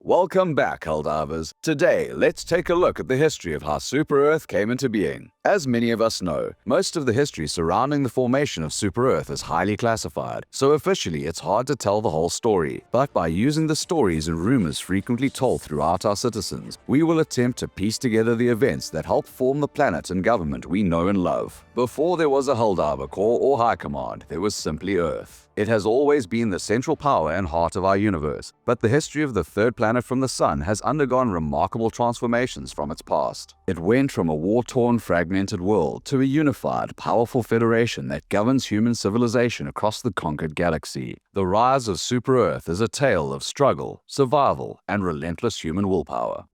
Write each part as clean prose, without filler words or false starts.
Welcome back, Helldivers. Today, let's take a look at the history of how Super-Earth came into being. As many of us know, most of the history surrounding the formation of Super-Earth is highly classified, so officially it's hard to tell the whole story. But by using the stories and rumors frequently told throughout our citizens, we will attempt to piece together the events that helped form the planet and government we know and love. Before there was a Helldiver Corps or High Command, there was simply Earth. It has always been the central power and heart of our universe, but the history of the third planet from the Sun has undergone remarkable transformations from its past. It went from a war-torn, fragmented world to a unified, powerful federation that governs human civilization across the conquered galaxy. The rise of Super-Earth is a tale of struggle, survival, and relentless human willpower.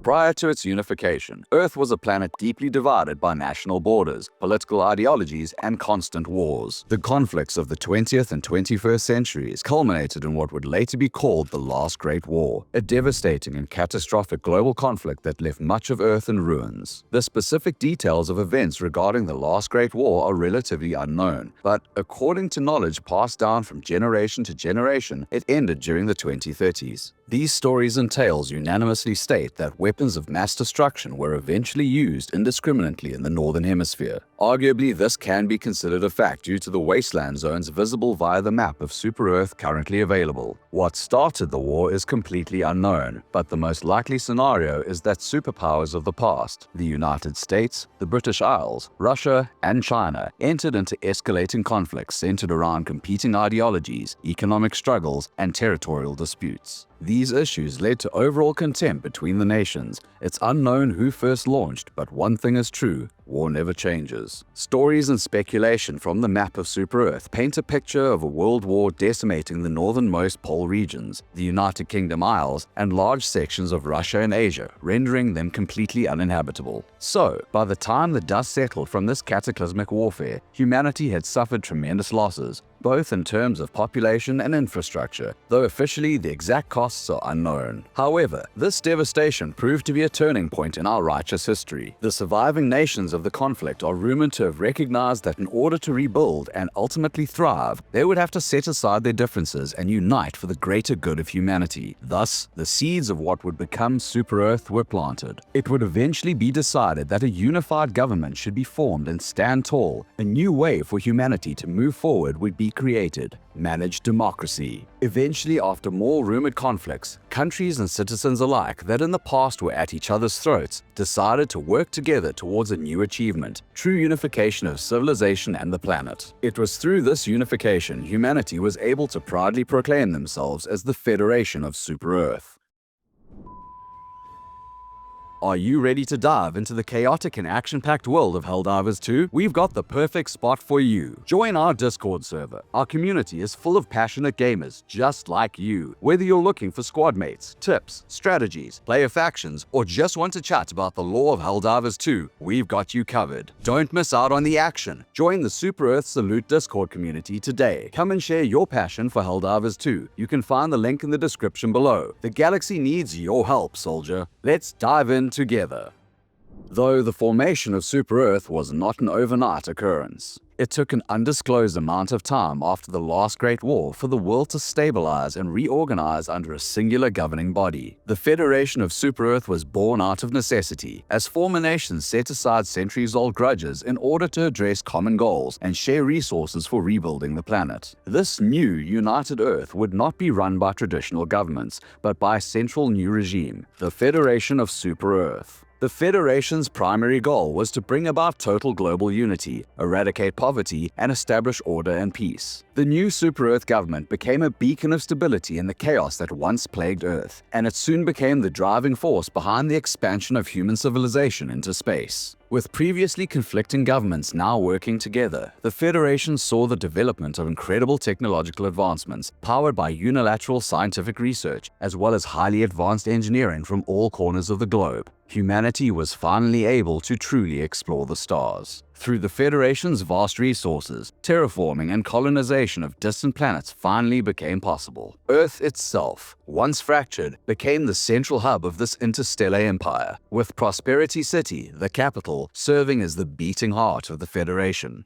Prior to its unification, Earth was a planet deeply divided by national borders, political ideologies, and constant wars. The conflicts of the 20th and 21st centuries culminated in what would later be called the Last Great War, a devastating and catastrophic global conflict that left much of Earth in ruins. The specific details of events regarding the Last Great War are relatively unknown, but according to knowledge passed down from generation to generation, it ended during the 2030s. These stories and tales unanimously state that weapons of mass destruction were eventually used indiscriminately in the Northern Hemisphere. Arguably, this can be considered a fact due to the wasteland zones visible via the map of Super-Earth currently available. What started the war is completely unknown, but the most likely scenario is that superpowers of the past, the United States, the British Isles, Russia, and China, entered into escalating conflicts centered around competing ideologies, economic struggles, and territorial disputes. These issues led to overall contempt between the nations. It's unknown who first launched, but one thing is true: war never changes. Stories and speculation from the map of Super-Earth paint a picture of a world war decimating the northernmost pole regions, the United Kingdom Isles, and large sections of Russia and Asia, rendering them completely uninhabitable. So, by the time the dust settled from this cataclysmic warfare, humanity had suffered tremendous losses, both in terms of population and infrastructure, though officially the exact costs are unknown. However, this devastation proved to be a turning point in our righteous history. The surviving nations of the conflict are rumored to have recognized that in order to rebuild and ultimately thrive, they would have to set aside their differences and unite for the greater good of humanity. Thus, the seeds of what would become Super-Earth were planted. It would eventually be decided that a unified government should be formed and stand tall. A new way for humanity to move forward would be created: managed democracy. Eventually, after more rumored conflicts, countries and citizens alike that in the past were at each other's throats decided to work together towards a new achievement: true unification of civilization and the planet. It was through this unification humanity was able to proudly proclaim themselves as the Federation of Super-Earth. Are you ready to dive into the chaotic and action-packed world of Helldivers 2? We've got the perfect spot for you. Join our Discord server. Our community is full of passionate gamers just like you. Whether you're looking for squad mates, tips, strategies, player factions, or just want to chat about the lore of Helldivers 2, we've got you covered. Don't miss out on the action. Join the Super-Earth Salute Discord community today. Come and share your passion for Helldivers 2. You can find the link in the description below. The galaxy needs your help, soldier. Let's dive in together. Though the formation of Super-Earth was not an overnight occurrence, it took an undisclosed amount of time after the Last Great War for the world to stabilize and reorganize under a singular governing body. The Federation of Super-Earth was born out of necessity, as former nations set aside centuries-old grudges in order to address common goals and share resources for rebuilding the planet. This new, united Earth would not be run by traditional governments, but by a central new regime, the Federation of Super-Earth. The Federation's primary goal was to bring about total global unity, eradicate poverty, and establish order and peace. The new Super-Earth government became a beacon of stability in the chaos that once plagued Earth, and it soon became the driving force behind the expansion of human civilization into space. With previously conflicting governments now working together, the Federation saw the development of incredible technological advancements powered by unilateral scientific research, as well as highly advanced engineering from all corners of the globe. Humanity was finally able to truly explore the stars. Through the Federation's vast resources, terraforming and colonization of distant planets finally became possible. Earth itself, once fractured, became the central hub of this interstellar empire, with Prosperity City, the capital, serving as the beating heart of the Federation.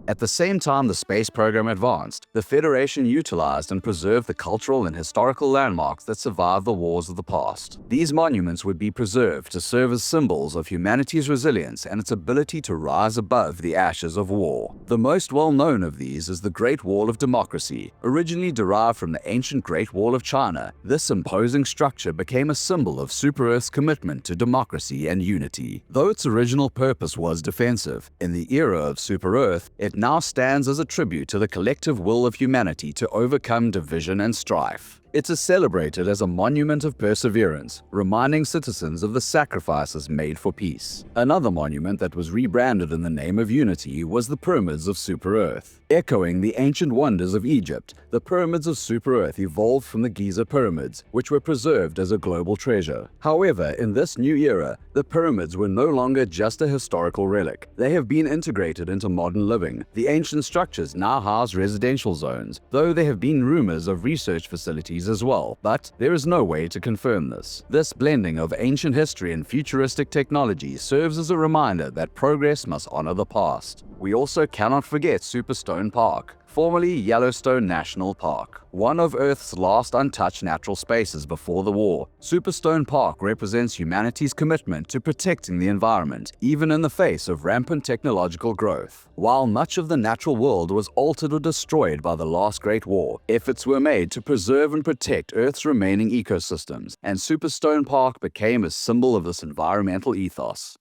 At the same time the space program advanced, the Federation utilized and preserved the cultural and historical landmarks that survived the wars of the past. These monuments would be preserved to serve as symbols of humanity's resilience and its ability to rise above the ashes of war. The most well-known of these is the Great Wall of Democracy. Originally derived from the ancient Great Wall of China, this imposing structure became a symbol of Super-Earth's commitment to democracy and unity. Though its original purpose was defensive, in the era of Super-Earth, it now stands as a tribute to the collective will of humanity to overcome division and strife. It is celebrated as a monument of perseverance, reminding citizens of the sacrifices made for peace. Another monument that was rebranded in the name of unity was the Pyramids of Super-Earth. Echoing the ancient wonders of Egypt, the Pyramids of Super-Earth evolved from the Giza Pyramids, which were preserved as a global treasure. However, in this new era, the pyramids were no longer just a historical relic. They have been integrated into modern living. The ancient structures now house residential zones, though there have been rumors of research facilities as well, but there is no way to confirm this. This blending of ancient history and futuristic technology serves as a reminder that progress must honor the past. We also cannot forget Superstone Park, formerly Yellowstone National Park, one of Earth's last untouched natural spaces before the war. Superstone Park represents humanity's commitment to protecting the environment, even in the face of rampant technological growth. While much of the natural world was altered or destroyed by the last Great War, efforts were made to preserve and protect Earth's remaining ecosystems, and Superstone Park became a symbol of this environmental ethos.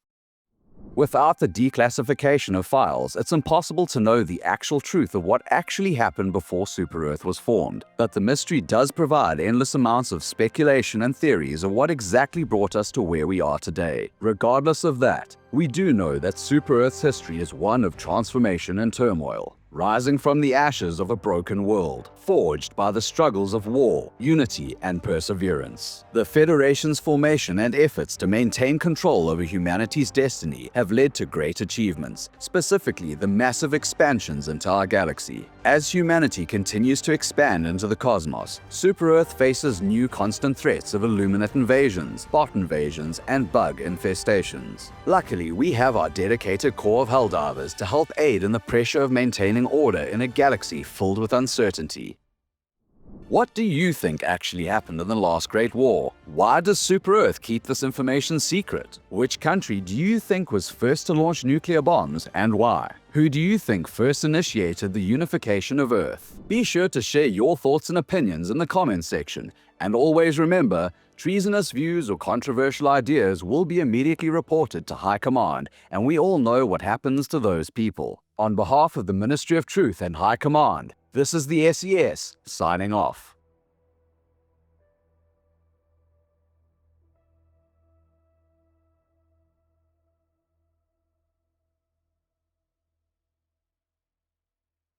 Without the declassification of files, it's impossible to know the actual truth of what actually happened before Super-Earth was formed, but the mystery does provide endless amounts of speculation and theories of what exactly brought us to where we are today. Regardless of that, we do know that Super-Earth's history is one of transformation and turmoil, rising from the ashes of a broken world, forged by the struggles of war, unity, and perseverance. The Federation's formation and efforts to maintain control over humanity's destiny have led to great achievements, specifically the massive expansions into our galaxy. As humanity continues to expand into the cosmos, Super-Earth faces new constant threats of Illuminate invasions, bot invasions, and bug infestations. Luckily, we have our dedicated core of Helldivers to help aid in the pressure of maintaining order in a galaxy filled with uncertainty. What do you think actually happened in the last Great War? Why does Super-Earth keep this information secret? Which country do you think was first to launch nuclear bombs, and why? Who do you think first initiated the unification of Earth? Be sure to share your thoughts and opinions in the comments section, and always remember, treasonous views or controversial ideas will be immediately reported to High Command, and we all know what happens to those people. On behalf of the Ministry of Truth and High Command, this is the SES, signing off.